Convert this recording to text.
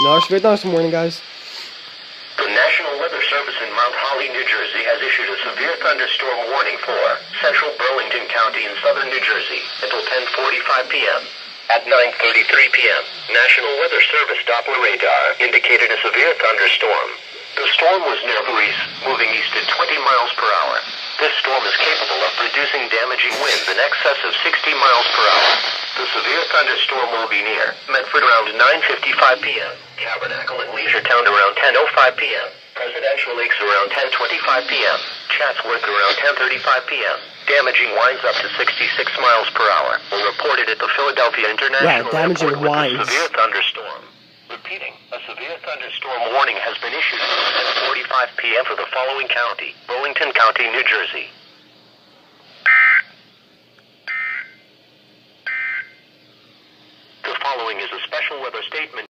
Another severe thunderstorm warning, guys. The National Weather Service in Mount Holly, New Jersey has issued a severe thunderstorm warning for central Burlington County in southern New Jersey until 10:45 p.m. At 9:33 p.m., National Weather Service Doppler radar indicated a severe thunderstorm. The storm was near Greece, moving east at 20 miles per hour. This storm is capable of producing damaging winds in excess of 60 miles per hour. The severe thunderstorm will be near Medford around 9:55 p.m., Tabernacle and Leisure Town around 10:05 p.m., Presidential Lakes around 10:25 p.m., Chatsworth around 10:35 p.m. Damaging winds up to 66 miles per hour were reported at the Philadelphia International damaging Airport with winds. a severe thunderstorm. Repeating, a severe thunderstorm warning has been issued at 10:45 p.m. for the following county: Burlington County, New Jersey. The following is a special weather statement.